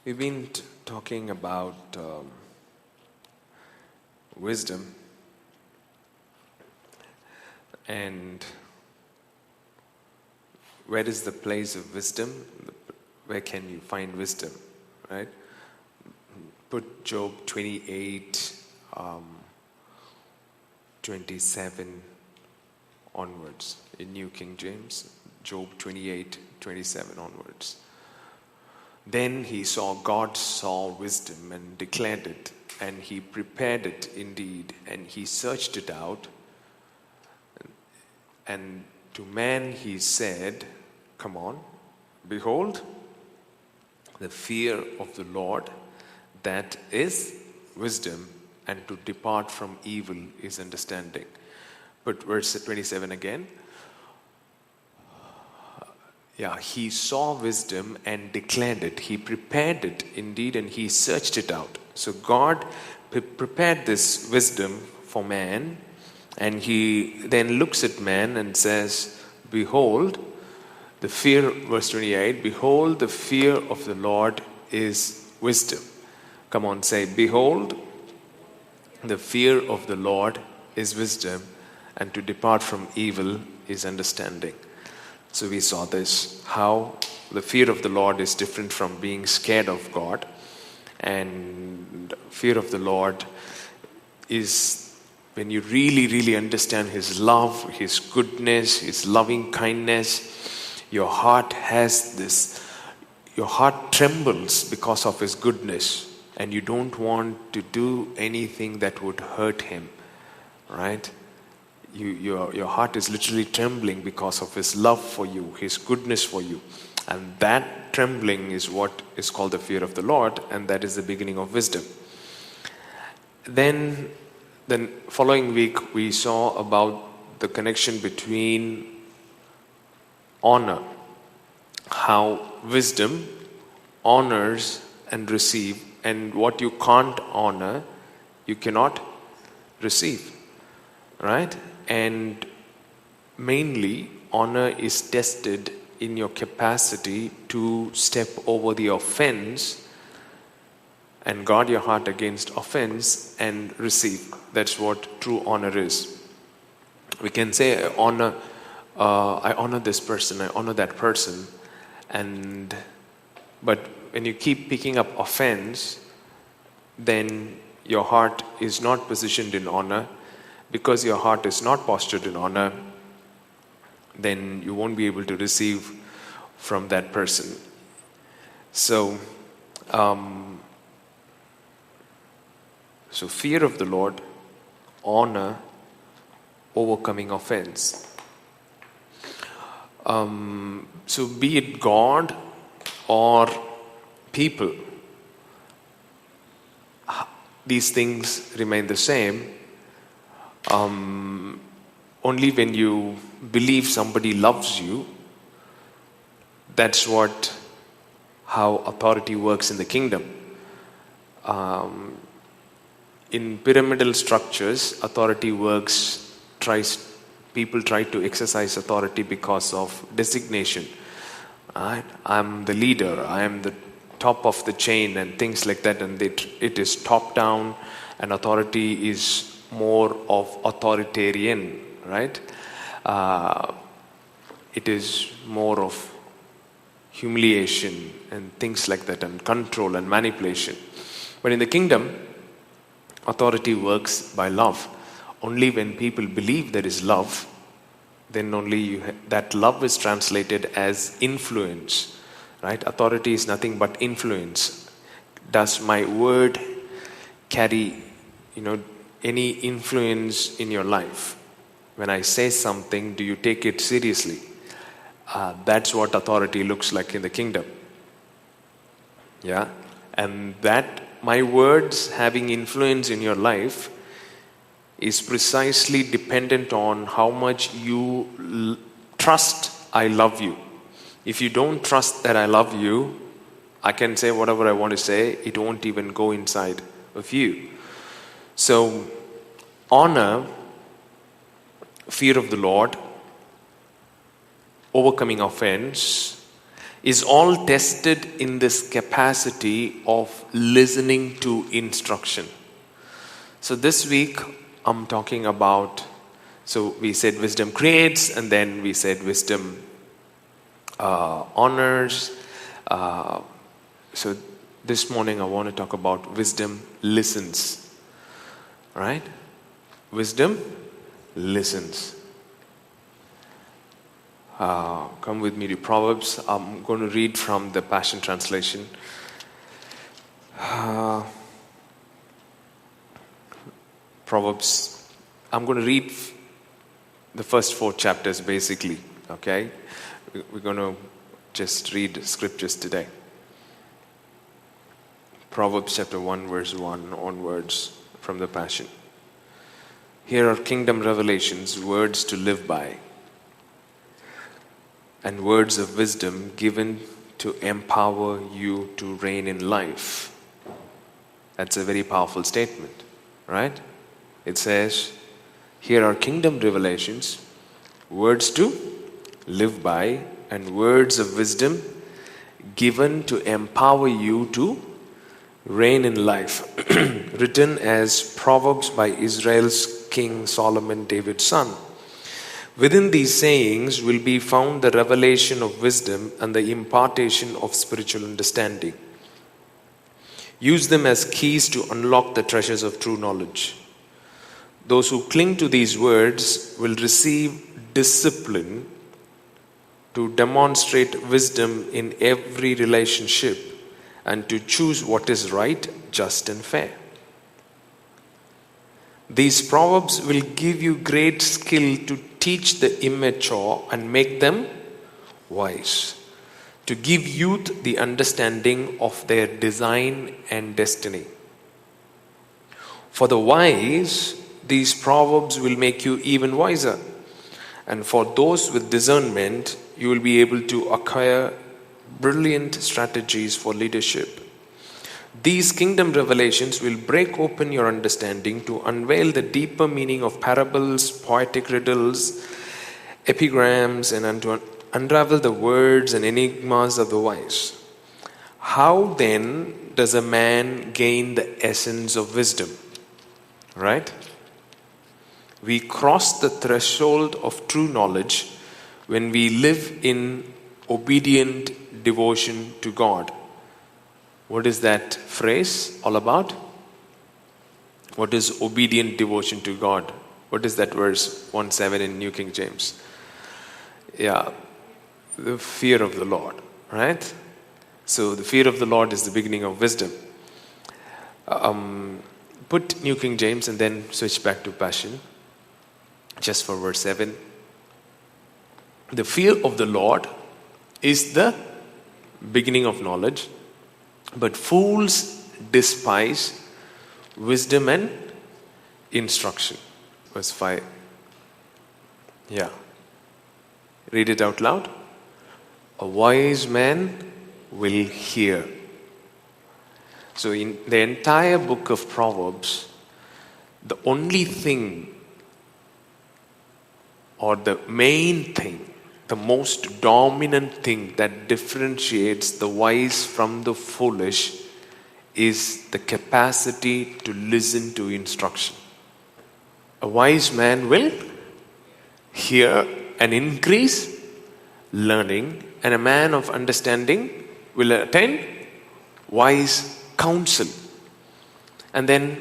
We've been talking about wisdom and where is the place of wisdom? Where can you find wisdom, right? Put Job 28, 27 onwards in New King James. Job 28, 27 onwards. Then he saw God saw wisdom and declared it, and he prepared it indeed, and he searched it out. And to man he said, come on, behold, the fear of the Lord, that is wisdom, and to depart from evil is understanding. Put verse 27 again. He saw wisdom and declared it. He prepared it indeed, and he searched it out. So God prepared this wisdom for man, and he then looks at man and says, behold, the fear, verse 28, behold, the fear of the Lord is wisdom. Come on, say, behold, the fear of the Lord is wisdom, and to depart from evil is understanding. So we saw this, how the fear of the Lord is different from being scared of God. And fear of the Lord is when you really, really understand His love, His goodness, His loving kindness. Your heart trembles because of His goodness, and you don't want to do anything that would hurt Him, right? Your heart is literally trembling because of His love for you, His goodness for you. And that trembling is what is called the fear of the Lord, and that is the beginning of wisdom. Then following week, we saw about the connection between honor, how wisdom honors and receive, and what you can't honor, you cannot receive, right? And mainly, honor is tested in your capacity to step over the offense and guard your heart against offense and receive. That's what true honor is. We can say, I honor this person, I honor that person, but when you keep picking up offense, then your heart is not positioned in honor. Because your heart is not postured in honor, then you won't be able to receive from that person. So fear of the Lord, honor, overcoming offense. So be it God or people, these things remain the same. Only when you believe somebody loves you, that's how authority works in the kingdom. In pyramidal structures, authority works, people try to exercise authority because of designation. Right? I'm the leader, I am the top of the chain and things like that, and it is top down, and authority is more of authoritarian, right? It is more of humiliation and things like that, and control and manipulation. But in the kingdom, authority works by love. Only when people believe there is love, then only that love is translated as influence, right? Authority is nothing but influence. Does my word carry, any influence in your life? When I say something, do you take it seriously? That's what authority looks like in the kingdom. Yeah? And that my words having influence in your life is precisely dependent on how much you trust I love you. If you don't trust that I love you, I can say whatever I want to say, it won't even go inside of you. So, honor, fear of the Lord, overcoming offense, is all tested in this capacity of listening to instruction. So this week I'm talking about, so we said wisdom creates, and then we said wisdom honors. So this morning I want to talk about wisdom listens. Right? Wisdom listens. Come with me to Proverbs. I'm going to read from the Passion Translation. Proverbs. I'm going to read the first 4 chapters basically. Okay? We're going to just read scriptures today. Proverbs chapter 1 verse 1 onwards from the Passion. Here are kingdom revelations, words to live by, and words of wisdom given to empower you to reign in life. That's a very powerful statement, right? It says, here are kingdom revelations, words to live by, and words of wisdom given to empower you to reign in life. Written as Proverbs by Israel's King Solomon, David's son. Within these sayings will be found the revelation of wisdom and the impartation of spiritual understanding. Use them as keys to unlock the treasures of true knowledge. Those who cling to these words will receive discipline to demonstrate wisdom in every relationship and to choose what is right, just, and fair. These proverbs will give you great skill to teach the immature and make them wise, to give youth the understanding of their design and destiny. For the wise, these proverbs will make you even wiser, and for those with discernment, you will be able to acquire brilliant strategies for leadership. These kingdom revelations will break open your understanding to unveil the deeper meaning of parables, poetic riddles, epigrams, and to unravel the words and enigmas of the wise. How then does a man gain the essence of wisdom? Right? We cross the threshold of true knowledge when we live in obedient devotion to God. What is that phrase all about? What is obedient devotion to God? What is that verse 1:7 in New King James? Yeah, the fear of the Lord, right? So the fear of the Lord is the beginning of wisdom. Put New King James and then switch back to Passion, just for verse 7. The fear of the Lord is the beginning of knowledge, but fools despise wisdom and instruction. Verse 5. Yeah. Read it out loud. A wise man will hear. So in the entire book of Proverbs, the only thing, or the main thing, the most dominant thing that differentiates the wise from the foolish is the capacity to listen to instruction. A wise man will hear and increase learning, and a man of understanding will attain wise counsel. And then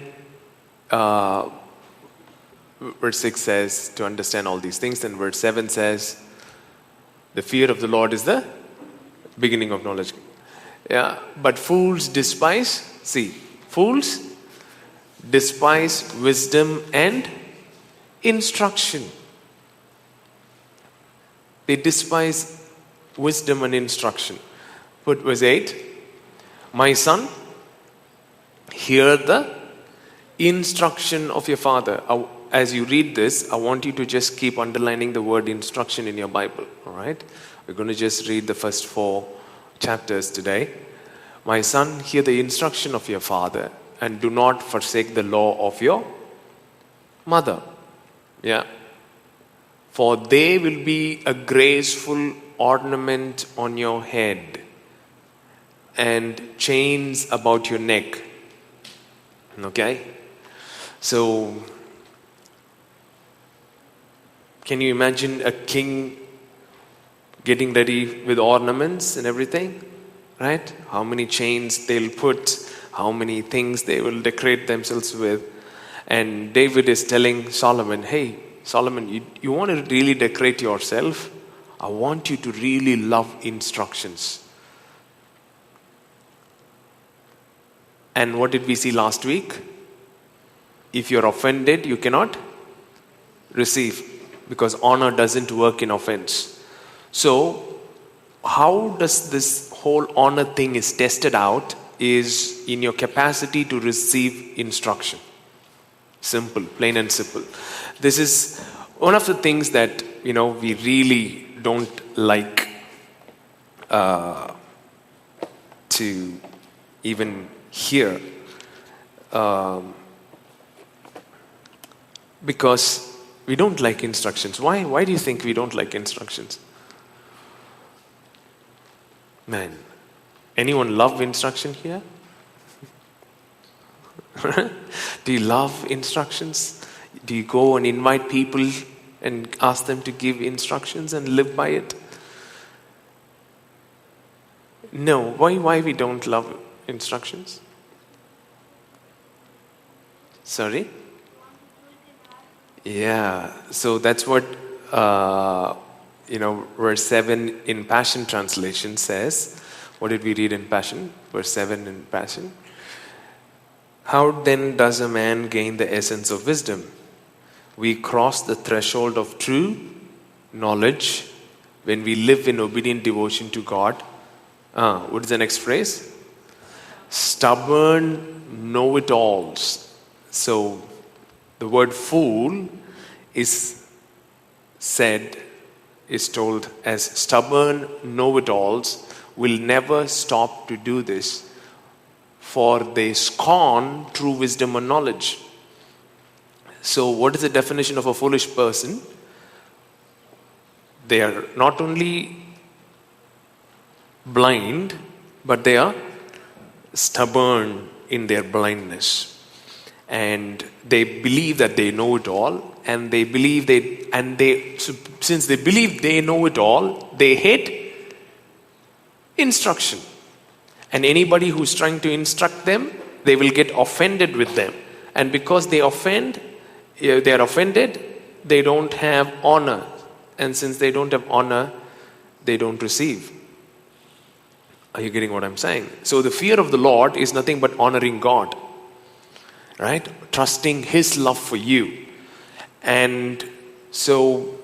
verse 6 says to understand all these things. Then verse 7 says the fear of the Lord is the beginning of knowledge. Yeah, but fools despise wisdom and instruction. They despise wisdom and instruction. Put verse 8. My son, hear the instruction of your father. As you read this, I want you to just keep underlining the word instruction in your Bible. All right? We're going to just read the first 4 chapters today. My son, hear the instruction of your father, and do not forsake the law of your mother. Yeah. For they will be a graceful ornament on your head and chains about your neck. Okay? So, can you imagine a king getting ready with ornaments and everything? Right? How many chains they'll put, how many things they will decorate themselves with. And David is telling Solomon, hey, Solomon, you want to really decorate yourself? I want you to really love instructions. And what did we see last week? If you're offended, you cannot receive, because honor doesn't work in offense. So, how does this whole honor thing is tested out is in your capacity to receive instruction. Simple, plain and simple. This is one of the things that, we really don't like to even hear. Because we don't like instructions. Why do you think we don't like instructions? Man, anyone love instruction here? Do you love instructions? Do you go and invite people and ask them to give instructions and live by it? No. Why we don't love instructions? Sorry? Yeah. So that's what verse 7 in Passion Translation says. What did we read in Passion? Verse 7 in Passion. How then does a man gain the essence of wisdom? We cross the threshold of true knowledge when we live in obedient devotion to God. What is the next phrase? Stubborn know-it-alls. So the word fool is told as stubborn know-it-alls will never stop to do this, for they scorn true wisdom and knowledge. So what is the definition of a foolish person? They are not only blind, but they are stubborn in their blindness. And they believe that they know it all, and since they believe they know it all, they hate instruction. And anybody who's trying to instruct them, they will get offended with them. And because they are offended, they don't have honor. And since they don't have honor, they don't receive. Are you getting what I'm saying? So the fear of the Lord is nothing but honoring God. Right? Trusting His love for you. And so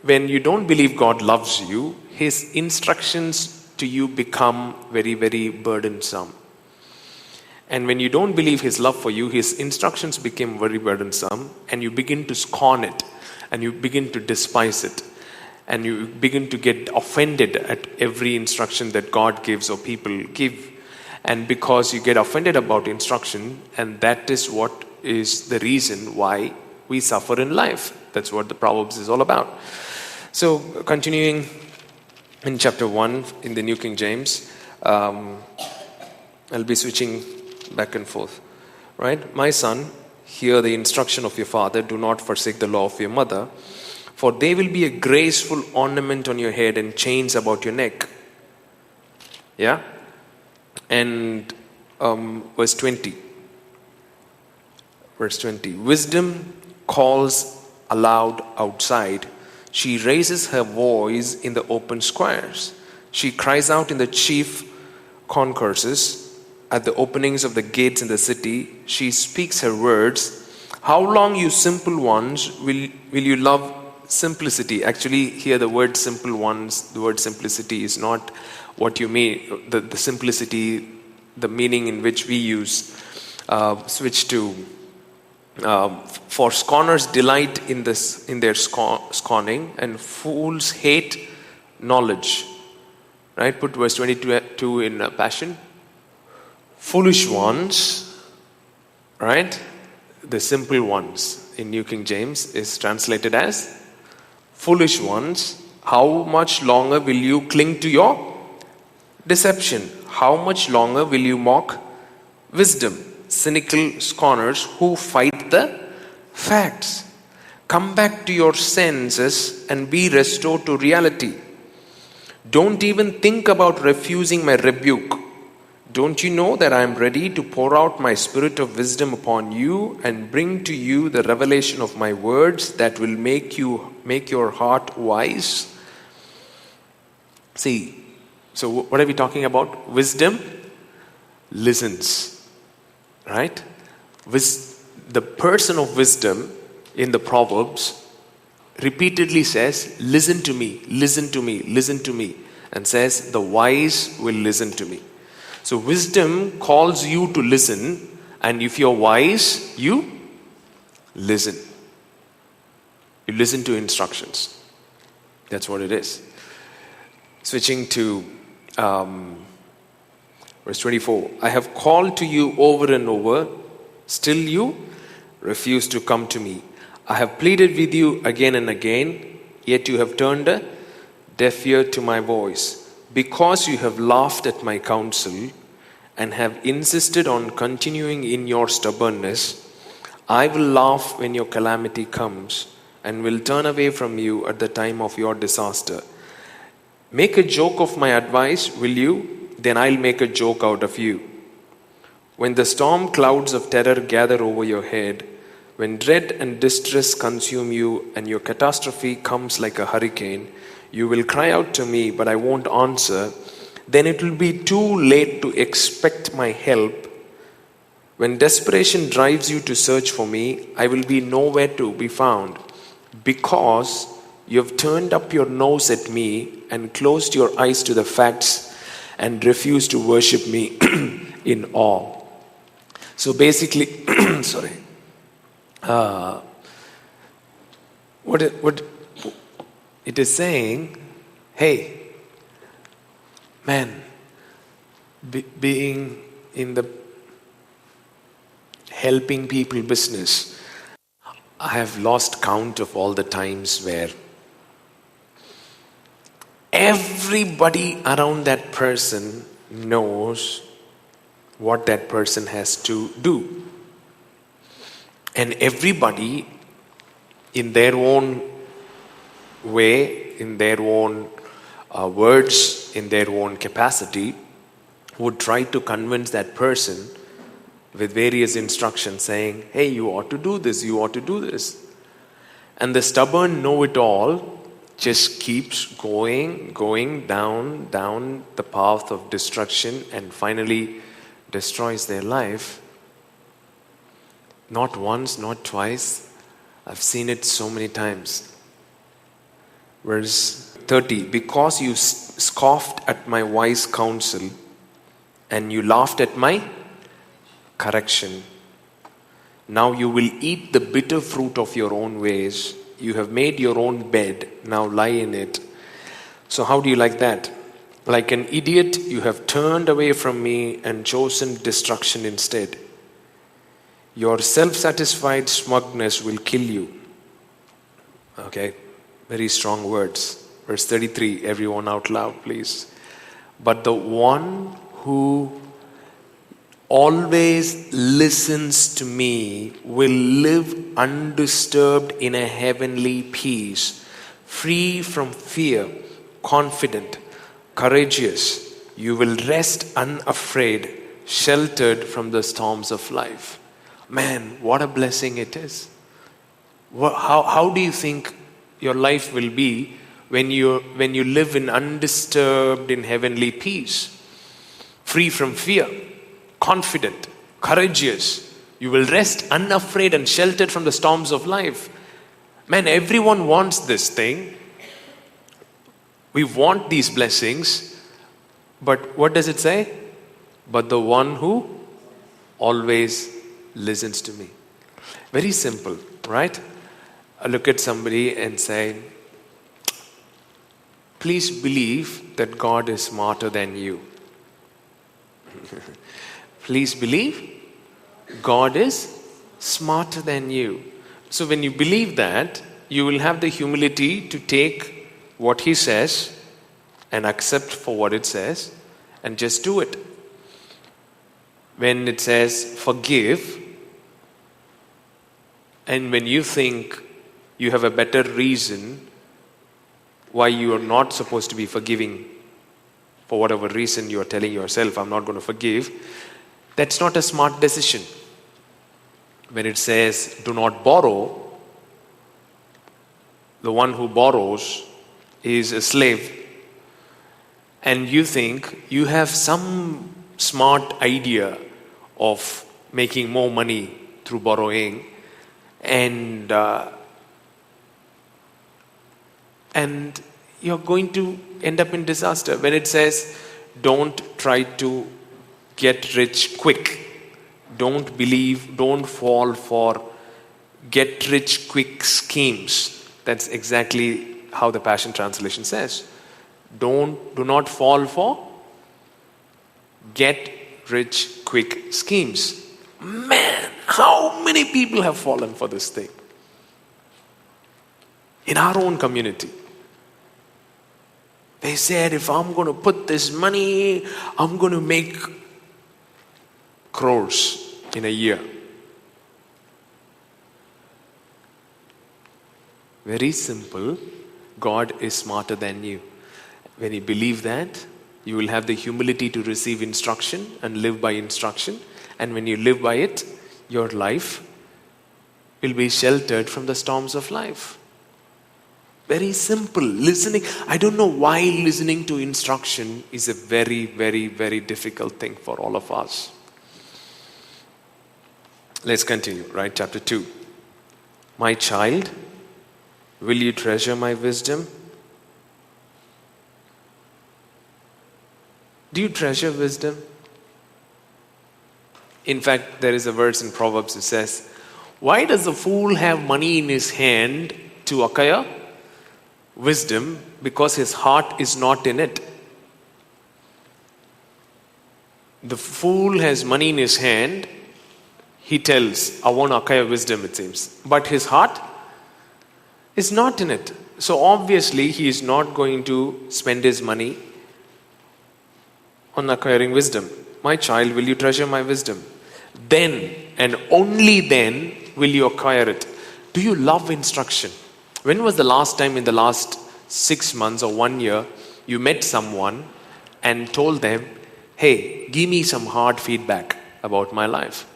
when you don't believe God loves you, His instructions to you become very, very burdensome. And when you don't believe His love for you, His instructions become very burdensome, and you begin to scorn it, and you begin to despise it, and you begin to get offended at every instruction that God gives or people give. And because you get offended about instruction, and that is what is the reason why we suffer in life. That's what the Proverbs is all about. So continuing in chapter 1 in the New King James, I'll be switching back and forth. Right? My son, hear the instruction of your father. Do not forsake the law of your mother. For they will be a graceful ornament on your head and chains about your neck. Yeah? And verse 20. Verse 20. Wisdom calls aloud outside. She raises her voice in the open squares. She cries out in the chief concourses, at the openings of the gates in the city. She speaks her words. How long, you simple ones, will you love simplicity? Actually, here the word simple ones, the word simplicity is not what you mean. The simplicity, the meaning in which we use, switch to. For scorners delight in their scorning, and fools hate knowledge. Right? Put verse 22 in Passion. Foolish ones, right? The simple ones in New King James is translated as foolish ones How much longer will you cling to your deception? How much longer will you mock wisdom? Cynical scorners who fight the facts. Come back to your senses and be restored to reality. Don't even think about refusing my rebuke. Don't you know that I am ready to pour out my spirit of wisdom upon you and bring to you the revelation of my words that will make your heart wise? See, so what are we talking about? Wisdom listens, right? The person of wisdom in the Proverbs repeatedly says, listen to me, listen to me, listen to me, and says, the wise will listen to me. So wisdom calls you to listen, and if you're wise, you listen. You listen to instructions. That's what it is. Switching to verse 24. I have called to you over and over, still you refuse to come to me. I have pleaded with you again and again, yet you have turned a deaf ear to my voice. Because you have laughed at my counsel and have insisted on continuing in your stubbornness, I will laugh when your calamity comes and will turn away from you at the time of your disaster. Make a joke of my advice, will you? Then I'll make a joke out of you. When the storm clouds of terror gather over your head, when dread and distress consume you and your catastrophe comes like a hurricane, you will cry out to me, but I won't answer. Then it will be too late to expect my help. When desperation drives you to search for me, I will be nowhere to be found, because you have turned up your nose at me and closed your eyes to the facts and refused to worship me in awe. So basically, what it is saying, hey, man, being in the helping people business, I have lost count of all the times where everybody around that person knows what that person has to do. And everybody in their own way, in their own words, in their own capacity, would try to convince that person with various instructions saying, hey, you ought to do this, you ought to do this. And the stubborn know-it-all just keeps going down the path of destruction and finally destroys their life. Not once, not twice. I've seen it so many times. Verse 30, because you scoffed at my wise counsel and you laughed at my correction, now you will eat the bitter fruit of your own ways. You have made your own bed, now lie in it. So how do you like that? Like an idiot, you have turned away from me and chosen destruction instead. Your self-satisfied smugness will kill you. Okay, very strong words. Verse 33, everyone out loud, please. But the one who always listens to me will live undisturbed in a heavenly peace, free from fear, confident, courageous. You will rest unafraid, sheltered from the storms of life. Man, what a blessing it is. How do you think your life will be when you live in undisturbed in heavenly peace, free from fear, confident, courageous? You will rest unafraid and sheltered from the storms of life. Man, everyone wants this thing. We want these blessings. But what does it say? But the one who always listens to me. Very simple, right? I look at somebody and say, please believe that God is smarter than you. Please believe God is smarter than you. So when you believe that, you will have the humility to take what he says and accept for what it says and just do it. When it says forgive, and when you think you have a better reason why you are not supposed to be forgiving, for whatever reason you are telling yourself, I'm not going to forgive, that's not a smart decision. When it says do not borrow, the one who borrows is a slave, and you think you have some smart idea of making more money through borrowing, and you're going to end up in disaster. When it says don't try to get rich quick, don't fall for get rich quick schemes. That's exactly how the Passion Translation says. Do not fall for get rich quick schemes. Man, how many people have fallen for this thing? In our own community. They said, if I'm going to put this money, I'm going to make crores in a year. Very simple. God is smarter than you. When you believe that, you will have the humility to receive instruction and live by instruction. And when you live by it, your life will be sheltered from the storms of life. Very simple. Listening. I don't know why listening to instruction is a very, very, very difficult thing for all of us. Let's continue, right? Chapter 2. My child, will you treasure my wisdom? Do you treasure wisdom? In fact, there is a verse in Proverbs that says, why does a fool have money in his hand to acquire wisdom? Because his heart is not in it. The fool has money in his hand. He tells, I want to acquire wisdom, it seems. But his heart is not in it. So obviously he is not going to spend his money on acquiring wisdom. My child, will you treasure my wisdom? Then and only then will you acquire it. Do you love instruction? When was the last time in the last 6 months or 1 year you met someone and told them, hey, give me some hard feedback about my life?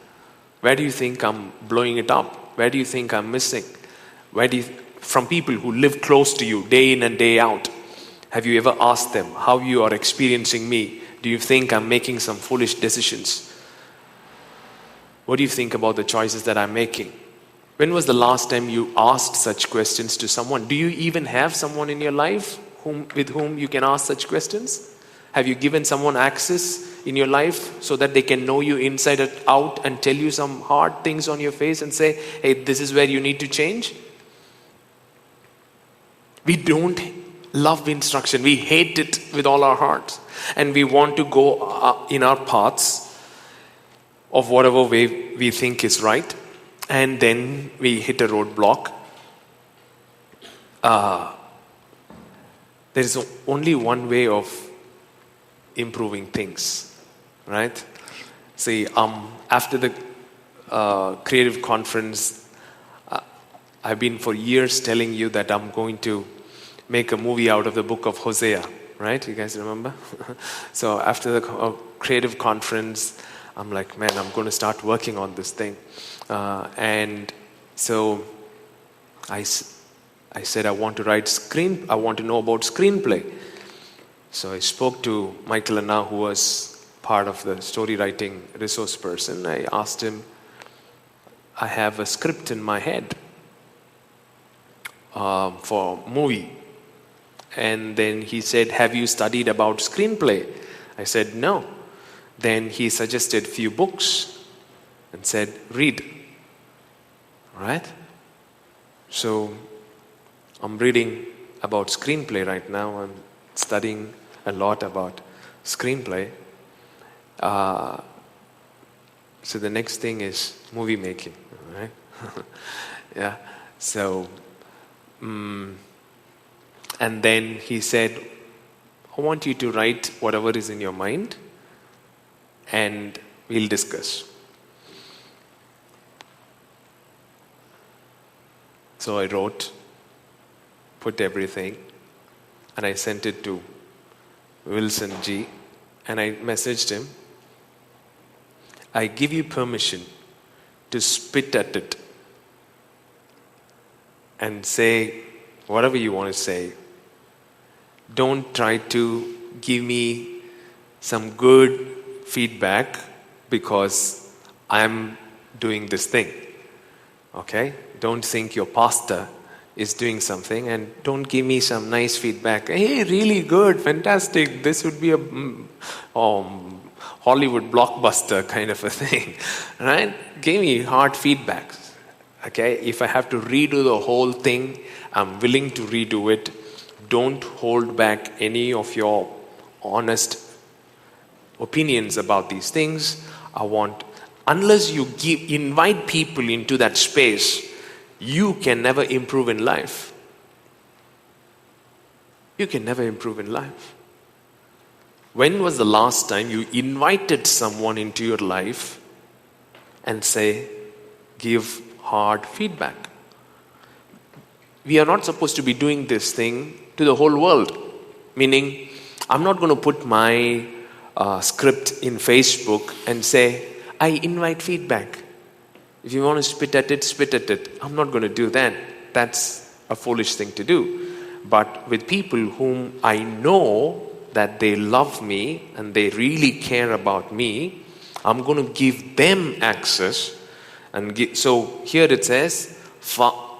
Where do you think I'm blowing it up? Where do you think I'm missing? From people who live close to you day in and day out, have you ever asked them how you are experiencing me? Do you think I'm making some foolish decisions? What do you think about the choices that I'm making? When was the last time you asked such questions to someone? Do you even have someone in your life with whom you can ask such questions? Have you given someone access in your life so that they can know you inside and out and tell you some hard things on your face and say, hey, this is where you need to change? We don't love instruction. We hate it with all our hearts. And we want to go in our paths of whatever way we think is right. And then we hit a roadblock. There is only one way of improving things, right? See, after the creative conference, I've been for years telling you that I'm going to make a movie out of the book of Hosea, right? You guys remember? So after the creative conference, I'm like, man, I'm going to start working on this thing. And so I said, I want to know about screenplay. So I spoke to Michael Anna, who was part of the story writing resource person. I asked him, I have a script in my head for a movie. And then he said, have you studied about screenplay? I said, no. Then he suggested few books and said, read. Right? So I'm reading about screenplay right now. I'm studying a lot about screenplay. So the next thing is movie making. Right? Yeah. So And then he said, I want you to write whatever is in your mind and we'll discuss. So I wrote, put everything, and I sent it to Wilson G. And I messaged him, I give you permission to spit at it and say whatever you want to say. Don't try to give me some good feedback because I'm doing this thing. Okay? Don't think your pastor is doing something, and don't give me some nice feedback. Hey, really good, fantastic. This would be a Hollywood blockbuster kind of a thing. Right? Give me hard feedback. Okay? If I have to redo the whole thing, I'm willing to redo it. Don't hold back any of your honest opinions about these things. Unless you invite people into that space, you can never improve in life. You can never improve in life. When was the last time you invited someone into your life and give hard feedback? We are not supposed to be doing this thing to the whole world. Meaning, I'm not going to put my script in Facebook and say, I invite feedback. If you want to spit at it, spit at it. I'm not going to do that. That's a foolish thing to do. But with people whom I know that they love me and they really care about me, I'm going to give them access. So here it says,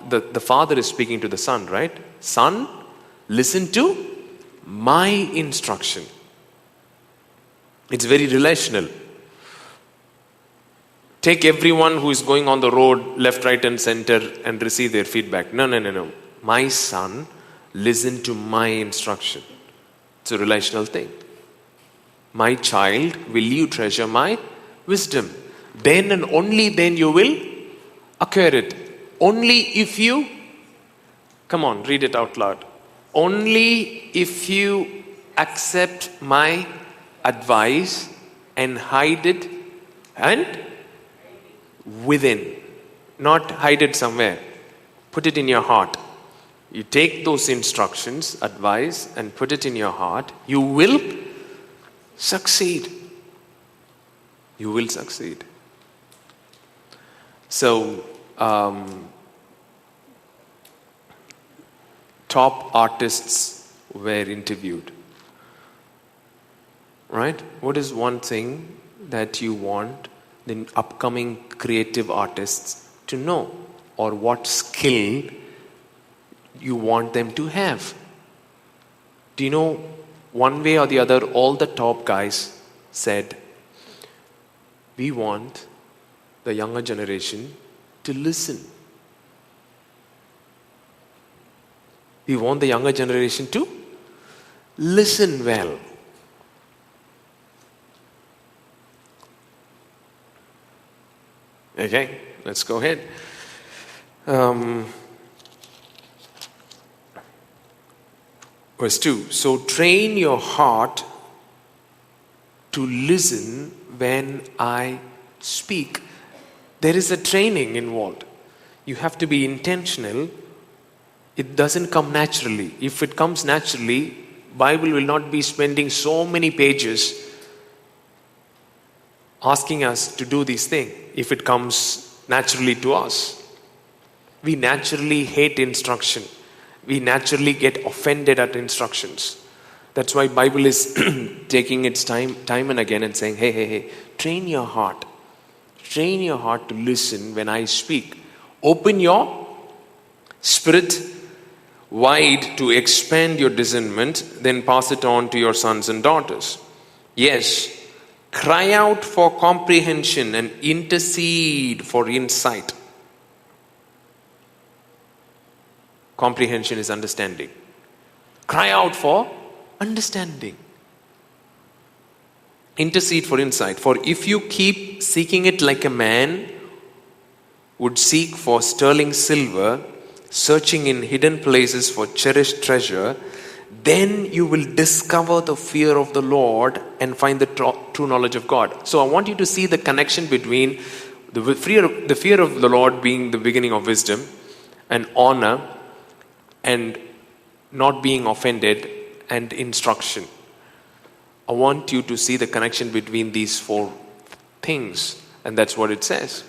the father is speaking to the son, right? Son, listen to my instruction. It's very relational. Take everyone who is going on the road, left, right, and center, and receive their feedback. No. My son, listen to my instruction. It's a relational thing. My child, will you treasure my wisdom? Then and only then you will acquire it. Only if you, come on, read it out loud. Only if you accept my advice and hide it and within. Not hide it somewhere. Put it in your heart. You take those instructions, advice, and put it in your heart. You will succeed. You will succeed. So, top artists were interviewed. Right? What is one thing that you want the upcoming creative artists to know? Or what skill you want them to have? Do you know, one way or the other, all the top guys said, we want the younger generation to listen. We want the younger generation to listen well. Okay, let's go ahead. Verse 2. So train your heart to listen when I speak. There is a training involved. You have to be intentional. It doesn't come naturally. If it comes naturally, Bible will not be spending so many pages asking us to do these things. If it comes naturally to us, we naturally hate instruction. We naturally get offended at instructions. That's why Bible is taking its time and again and saying, hey, train your heart. Train your heart to listen when I speak. Open your spirit wide to expand your discernment, then pass it on to your sons and daughters. Yes, cry out for comprehension and intercede for insight. Comprehension is understanding. Cry out for understanding. Intercede for insight. For if you keep seeking it like a man would seek for sterling silver, searching in hidden places for cherished treasure, then you will discover the fear of the Lord and find the true knowledge of God. So I want you to see the connection between the fear of the Lord being the beginning of wisdom and honor and not being offended and instruction. I want you to see the connection between these four things, and that's what it says.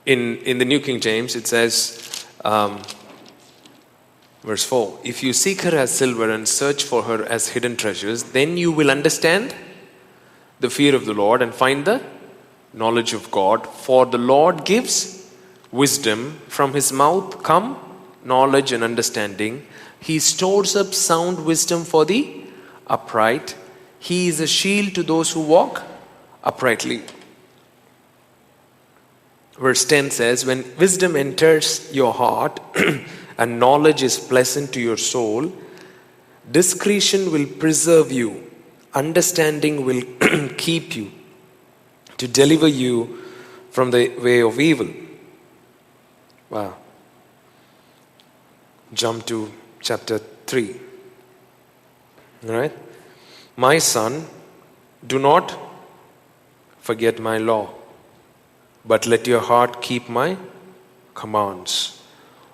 In the New King James, it says, verse 4, if you seek her as silver and search for her as hidden treasures, then you will understand the fear of the Lord and find the knowledge of God. For the Lord gives wisdom, from his mouth come knowledge and understanding. He stores up sound wisdom for the upright. He is a shield to those who walk uprightly. Verse 10 says, when wisdom enters your heart and knowledge is pleasant to your soul, discretion will preserve you, understanding will keep you, to deliver you from the way of evil. Wow. Jump to chapter 3. All right? My son, do not forget my law, but let your heart keep my commands.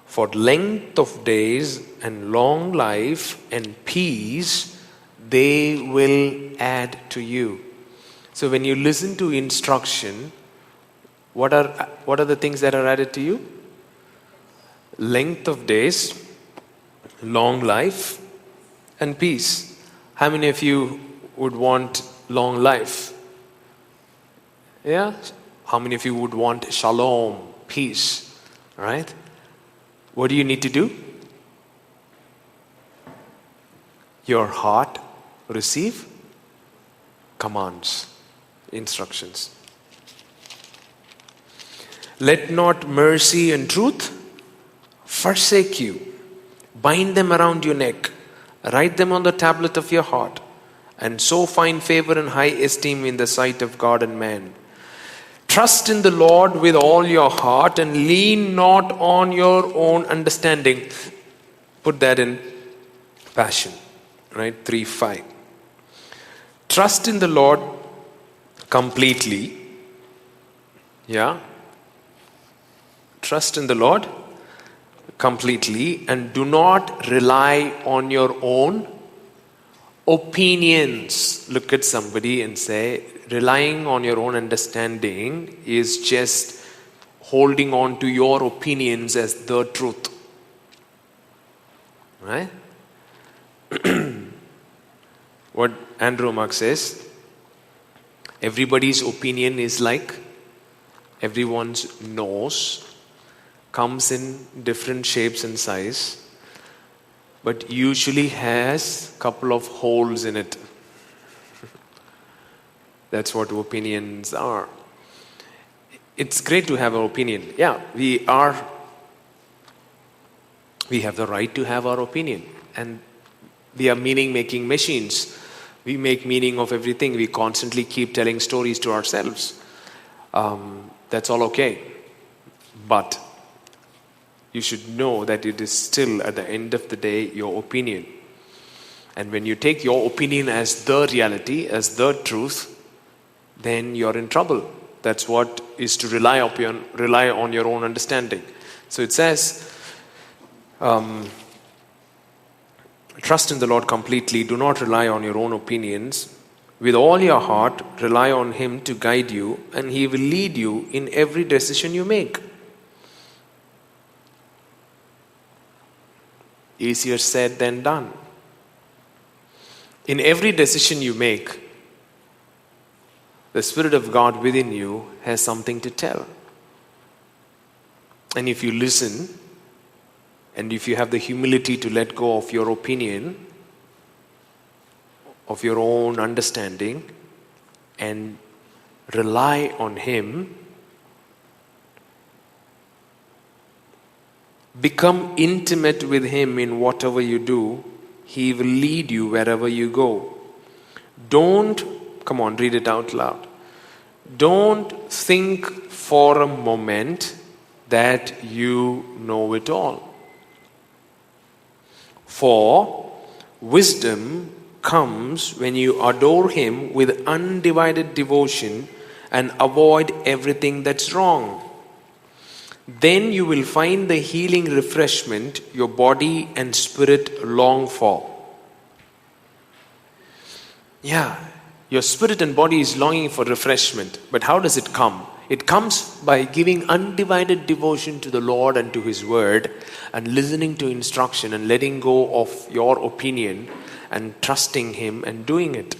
For length of days and long life and peace, they will add to you. So when you listen to instruction, what are the things that are added to you? Length of days, long life, and peace. How many of you would want long life? Yeah? How many of you would want shalom, peace? Right? What do you need to do? Your heart receive commands, instructions. Let not mercy and truth forsake you. Bind them around your neck. Write them on the tablet of your heart. And so find favor and high esteem in the sight of God and man. Trust in the Lord with all your heart and lean not on your own understanding. Put that in Passion, right? 3:5. Trust in the Lord completely. Yeah. Trust in the Lord completely and do not rely on your own opinions. Look at somebody and say, relying on your own understanding is just holding on to your opinions as the truth. Right? What Andrew Mark says, everybody's opinion is like everyone's nose, comes in different shapes and size, but usually has a couple of holes in it. That's what opinions are. It's great to have an opinion. Yeah, we have the right to have our opinion. And we are meaning-making machines. We make meaning of everything. We constantly keep telling stories to ourselves. That's all okay. But you should know that it is still, at the end of the day, your opinion. And when you take your opinion as the reality, as the truth, then you're in trouble. That's what is to rely on your own understanding. So it says, trust in the Lord completely. Do not rely on your own opinions. With all your heart, rely on Him to guide you, and He will lead you in every decision you make. Easier said than done. In every decision you make, the Spirit of God within you has something to tell. And if you listen, and if you have the humility to let go of your opinion, of your own understanding, and rely on Him, become intimate with Him in whatever you do, He will lead you wherever you go. Come on, read it out loud. Don't think for a moment that you know it all. For wisdom comes when you adore Him with undivided devotion and avoid everything that's wrong. Then you will find the healing refreshment your body and spirit long for. Yeah, your spirit and body is longing for refreshment. But how does it come? It comes by giving undivided devotion to the Lord and to His Word, and listening to instruction and letting go of your opinion and trusting Him and doing it.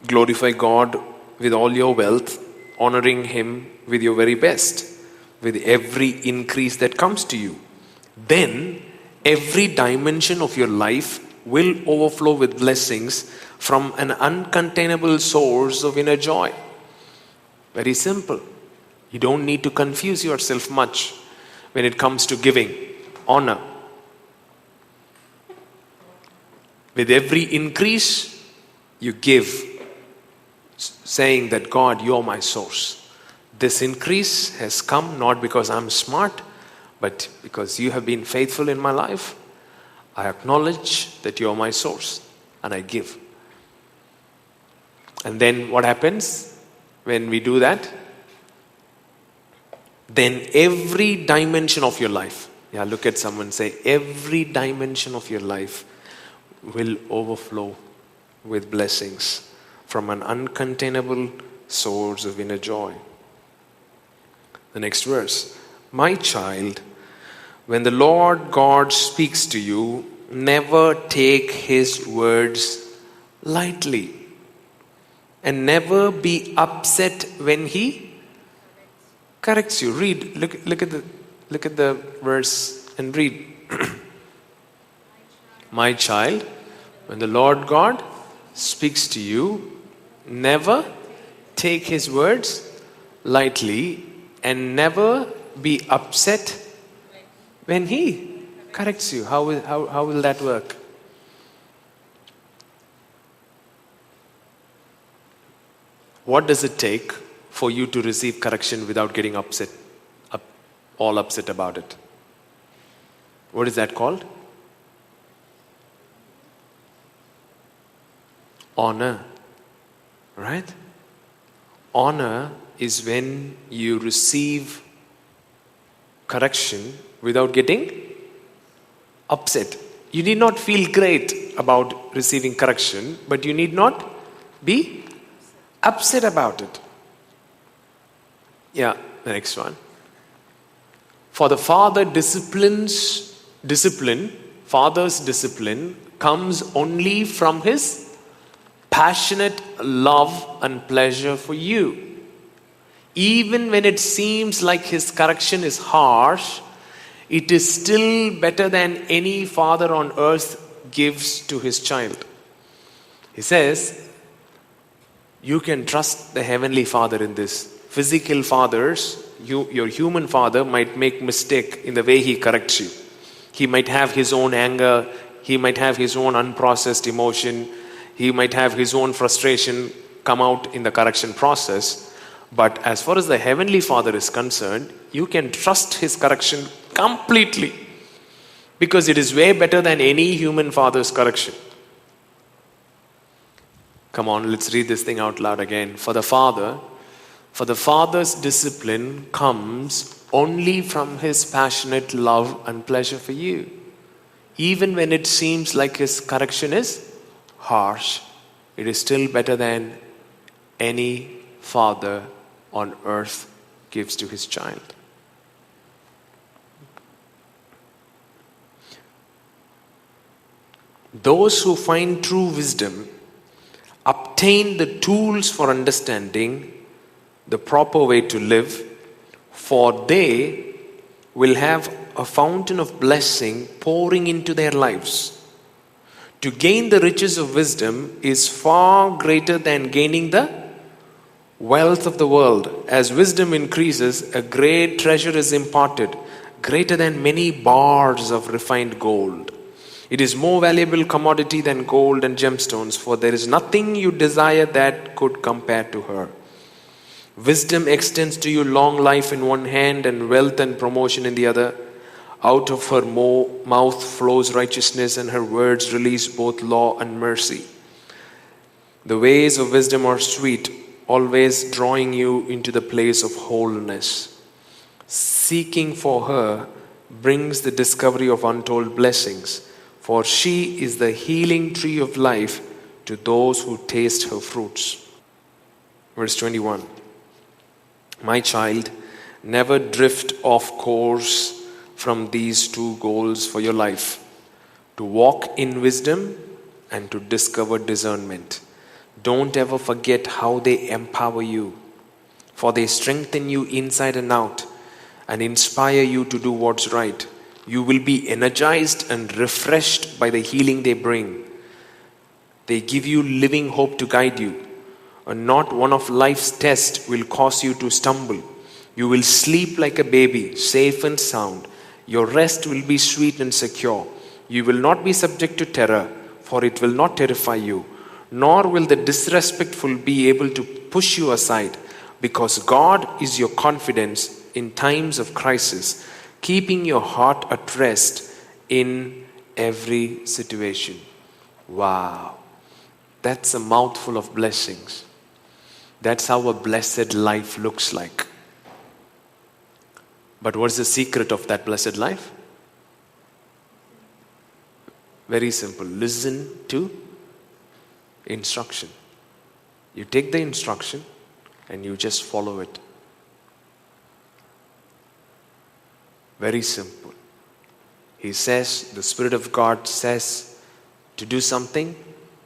Glorify God with all your wealth, honoring Him with your very best, with every increase that comes to you. Then every dimension of your life will overflow with blessings from an uncontainable source of inner joy. Very simple. You don't need to confuse yourself much when it comes to giving honor. With every increase, you give, saying that God, you're my source. This increase has come not because I'm smart, but because you have been faithful in my life. I acknowledge that you're my source, and I give. And then what happens when we do that? Then every dimension of your life, look at someone, say, every dimension of your life will overflow with blessings from an uncontainable source of inner joy. The next verse. My child, when the Lord God speaks to you, never take His words lightly, and never be upset when He corrects you. Read. Look at the verse and read. My child, when the Lord God speaks to you, never take His words lightly, and never be upset when He corrects you. How will that work? What does it take for you to receive correction without getting all upset about it? What is that called? Honor. Right? Honor is when you receive correction without getting upset. You need not feel great about receiving correction, but you need not be upset about it. The next one. For the father's discipline comes only from his passionate love and pleasure for you. Even when it seems like his correction is harsh, it is still better than any father on earth gives to his child. He says, you can trust the heavenly Father in this. Physical fathers, your human father might make mistake in the way he corrects you. He might have his own anger. He might have his own unprocessed emotion. He might have his own frustration come out in the correction process. But as far as the Heavenly Father is concerned, you can trust His correction completely, because it is way better than any human father's correction. Come on, let's read this thing out loud again. For the Father's discipline comes only from His passionate love and pleasure for you. Even when it seems like His correction is harsh, it is still better than any father on earth gives to his child. Those who find true wisdom obtain the tools for understanding the proper way to live, for they will have a fountain of blessing pouring into their lives. To gain the riches of wisdom is far greater than gaining the wealth of the world. As wisdom increases, a great treasure is imparted, greater than many bars of refined gold. It is more valuable commodity than gold and gemstones, for there is nothing you desire that could compare to her. Wisdom extends to you long life in one hand and wealth and promotion in the other. Out of her mouth flows righteousness, and her words release both law and mercy. The ways of wisdom are sweet, always drawing you into the place of wholeness. Seeking for her brings the discovery of untold blessings, for she is the healing tree of life to those who taste her fruits. Verse 21. My child, never drift off course from these two goals for your life: to walk in wisdom and to discover discernment. Don't ever forget how they empower you, for they strengthen you inside and out and inspire you to do what's right. You will be energized and refreshed by the healing they bring. They give you living hope to guide you, and not one of life's tests will cause you to stumble. You will sleep like a baby, safe and sound. Your rest will be sweet and secure. You will not be subject to terror, for it will not terrify you, nor will the disrespectful be able to push you aside, because God is your confidence in times of crisis, keeping your heart at rest in every situation. Wow, that's a mouthful of blessings. That's how a blessed life looks like. But what's the secret of that blessed life? Very simple. Listen to instruction. You take the instruction and you just follow it. Very simple. He says, the Spirit of God says to do something,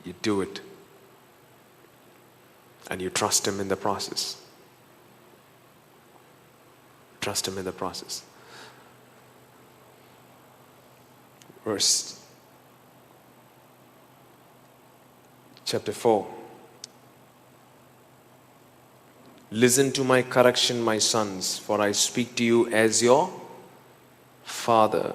you do it. And you trust Him in the process. Trust Him in the process. Verse chapter 4. Listen to my correction, my sons, for I speak to you as your Father.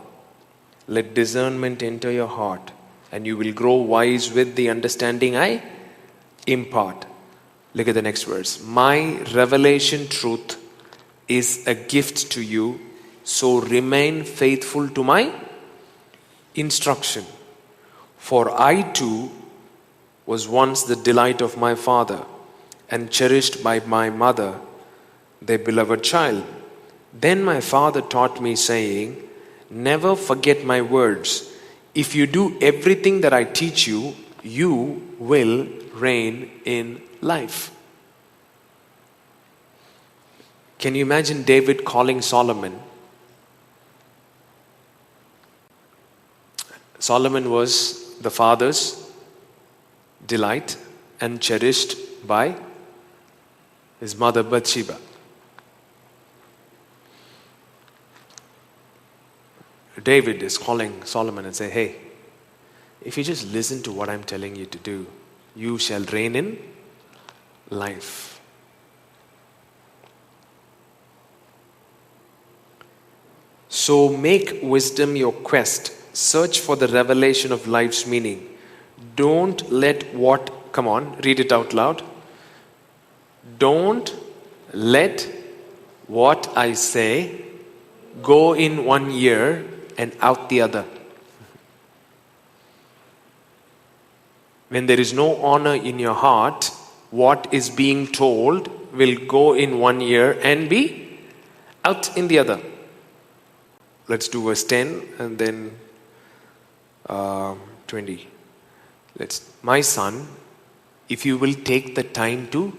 Let discernment enter your heart, and you will grow wise with the understanding I impart. Look at the next verse. My revelation truth is a gift to you, so remain faithful to my instruction. For I too was once the delight of my father and cherished by my mother, their beloved child. Then my father taught me, saying, never forget my words. If you do everything that I teach you, you will reign in life. Can you imagine David calling Solomon? Solomon was the father's delight and cherished by his mother Bathsheba. David is calling Solomon and say, hey, if you just listen to what I'm telling you to do, you shall reign in life. So make wisdom your quest. Search for the revelation of life's meaning. Don't let what, come on, read it out loud. Don't let what I say go in one ear and out the other. When there is no honor in your heart, what is being told will go in one ear and be out in the other. Let's do verse 10 and then 20. My son, if you will take the time to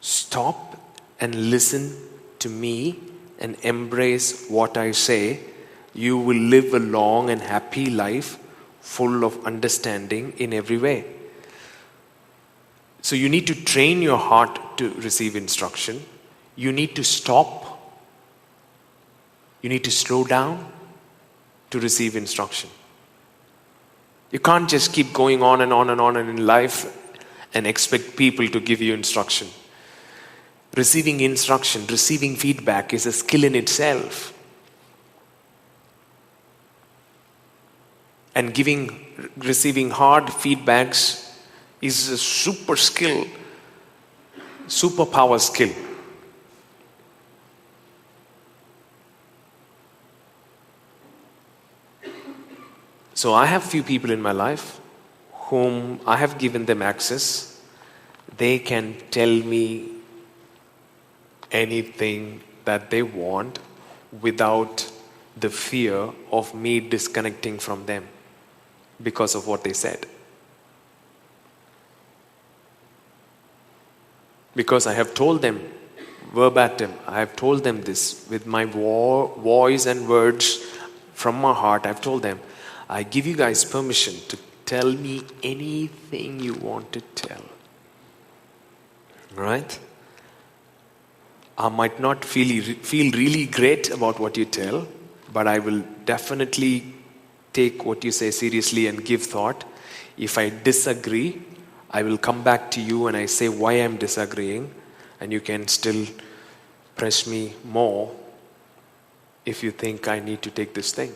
stop and listen to me and embrace what I say, you will live a long and happy life full of understanding in every way. So you need to train your heart to receive instruction. You need to stop. You need to slow down to receive instruction. You can't just keep going on and on and on and in life and expect people to give you instruction. Receiving instruction, receiving feedback is a skill in itself. and receiving hard feedbacks is a superpower skill. So I have few people in my life whom I have given them access. They can tell me anything that they want without the fear of me disconnecting from them because of what they said. Because I have told them verbatim, I have told them this with my voice and words from my heart. I've told them, I give you guys permission to tell me anything you want to tell. Right? I might not feel really great about what you tell, but I will definitely take what you say seriously and give thought. If I disagree, I will come back to you and I say why I'm disagreeing, and you can still press me more if you think I need to take this thing.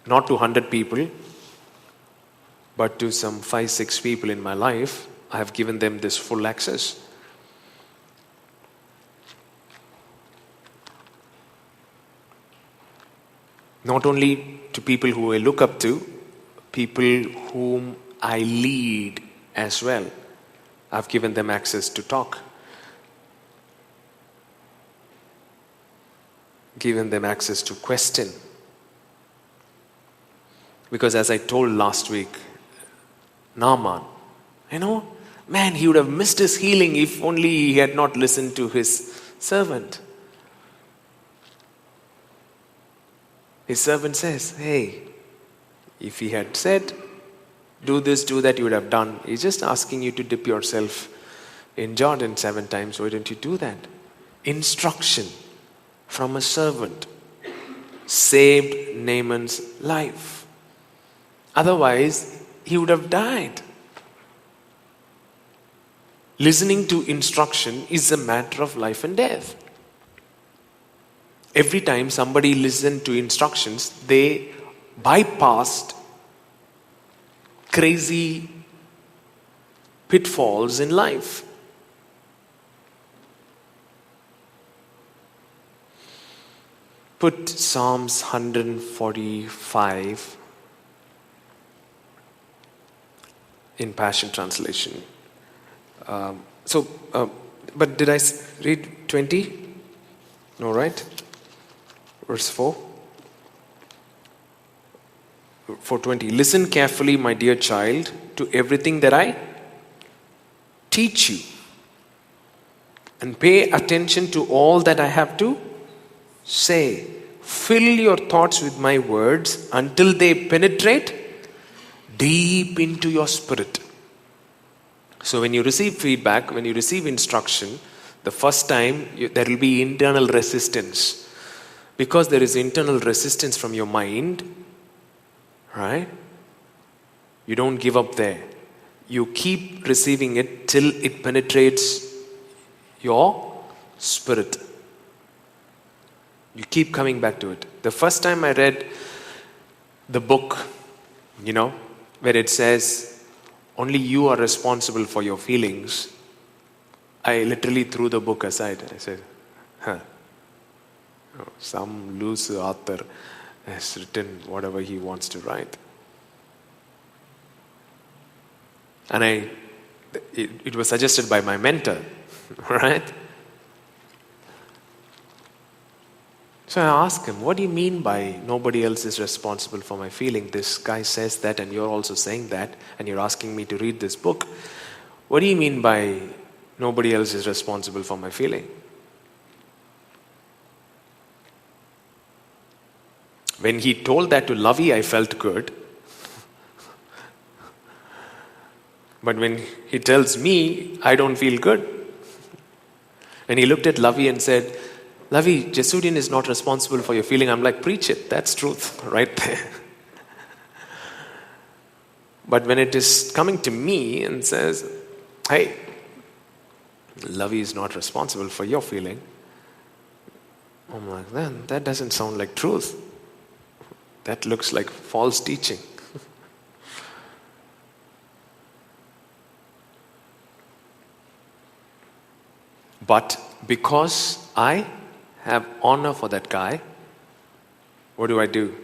Not to 100 people, but to some 5-6 people in my life, I have given them this full access. Not only to people who I look up to, people whom I lead as well. I've given them access to talk. Given them access to question. Because as I told last week, Naaman, man, he would have missed his healing if only he had not listened to his servant. His servant says, hey, if he had said, do this, do that, you would have done. He's just asking you to dip yourself in Jordan 7 times. Why don't you do that? Instruction from a servant saved Naaman's life. Otherwise, he would have died. Listening to instruction is a matter of life and death. Every time somebody listened to instructions, they bypassed crazy pitfalls in life. Put Psalms 145 in Passion Translation. But did I read 20? No, right? Verse 4. 4:20. Listen carefully, my dear child, to everything that I teach you. And pay attention to all that I have to say. Fill your thoughts with my words until they penetrate deep into your spirit. So when you receive feedback, when you receive instruction, the first time there will be internal resistance. Because there is internal resistance from your mind, right? You don't give up there. You keep receiving it till it penetrates your spirit. You keep coming back to it. The first time I read the book, where it says, only you are responsible for your feelings, I literally threw the book aside. I said, some loose author has written whatever he wants to write. And it was suggested by my mentor, right? So I asked him, what do you mean by nobody else is responsible for my feeling? This guy says that and you're also saying that and you're asking me to read this book. What do you mean by nobody else is responsible for my feeling? When he told that to Lavi, I felt good. But when he tells me, I don't feel good. And he looked at Lavi and said, Lavi, Jesudian is not responsible for your feeling. I'm like, preach it. That's truth right there. But when it is coming to me and says, hey, Lavi is not responsible for your feeling, I'm like, then that doesn't sound like truth. That looks like false teaching. But because I have honor for that guy, what do?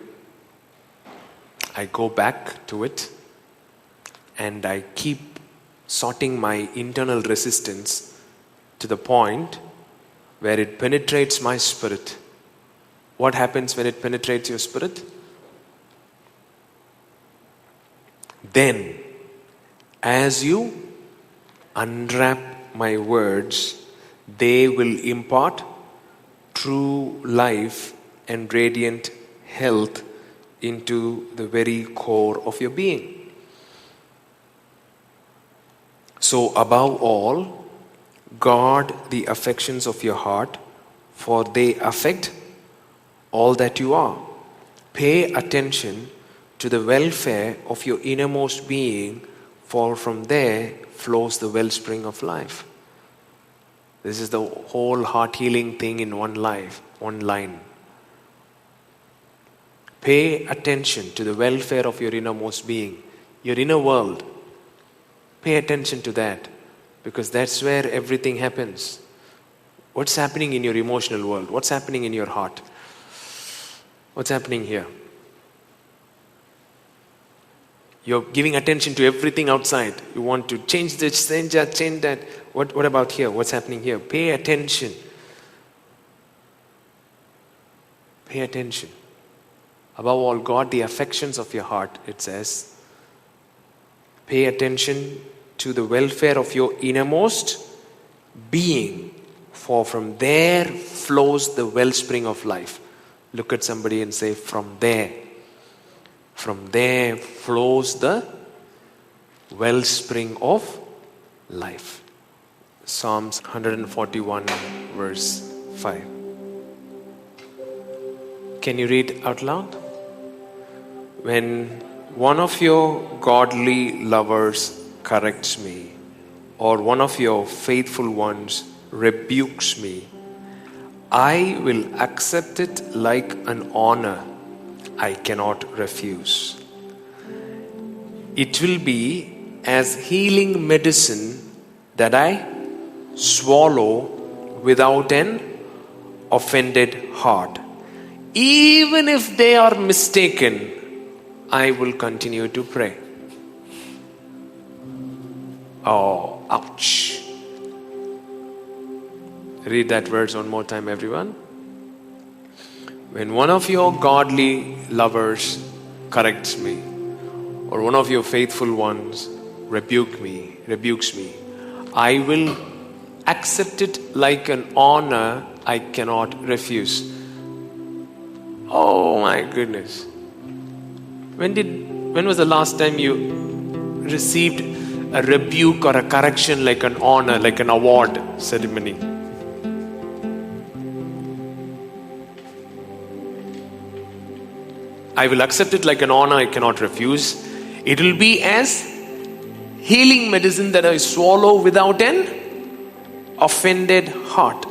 I go back to it and I keep sorting my internal resistance to the point where it penetrates my spirit. What happens when it penetrates your spirit? Then, as you unwrap my words, they will impart true life and radiant health into the very core of your being. So above all, guard the affections of your heart, for they affect all that you are. Pay attention to the welfare of your innermost being, for from there flows the wellspring of life. This is the whole heart healing thing in one line. Pay attention to the welfare of your innermost being, your inner world. Pay attention to that, because that's where everything happens. What's happening in your emotional world? What's happening in your heart? What's happening here? You're giving attention to everything outside. You want to change this, change that. What about here? What's happening here? Pay attention. Pay attention. Above all, guard the affections of your heart, it says. Pay attention to the welfare of your innermost being, for from there flows the wellspring of life. Look at somebody and say, from there. From there flows the wellspring of life. Psalms 141 verse 5. Can you read out loud? When one of your godly lovers corrects me, or one of your faithful ones rebukes me, I will accept it like an honor I cannot refuse. It will be as healing medicine that I swallow without an offended heart. Even if they are mistaken, I will continue to pray. Oh, ouch. Read that verse one more time, everyone. When one of your godly lovers corrects me, or one of your faithful ones rebukes me, I will accept it like an honor I cannot refuse. Oh my goodness. When was the last time you received a rebuke or a correction like an honor, like an award ceremony? I will accept it like an honor I cannot refuse. It will be as healing medicine that I swallow without an offended heart.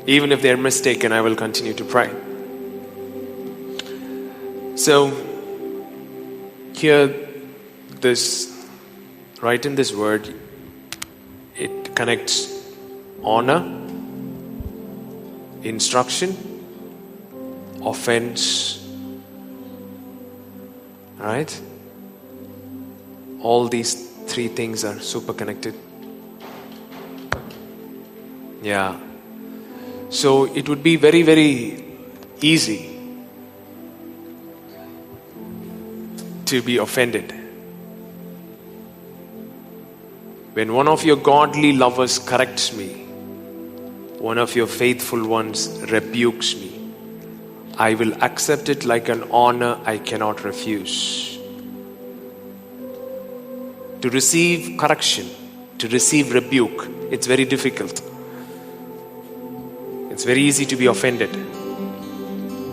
Even if they are mistaken, I will continue to pray. So, here, right in this word, it connects honor, instruction, offense, right? All these three things are super connected. Yeah. So it would be very, very easy to be offended. When one of your godly lovers corrects me, one of your faithful ones rebukes me, I will accept it like an honor I cannot refuse. To receive correction, to receive rebuke, it's very difficult. It's very easy to be offended.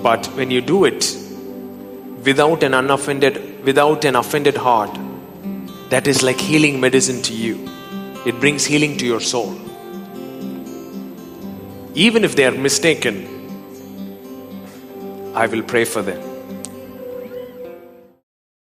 But when you do it without an offended heart, that is like healing medicine to you. It brings healing to your soul. Even if they are mistaken, I will pray for them.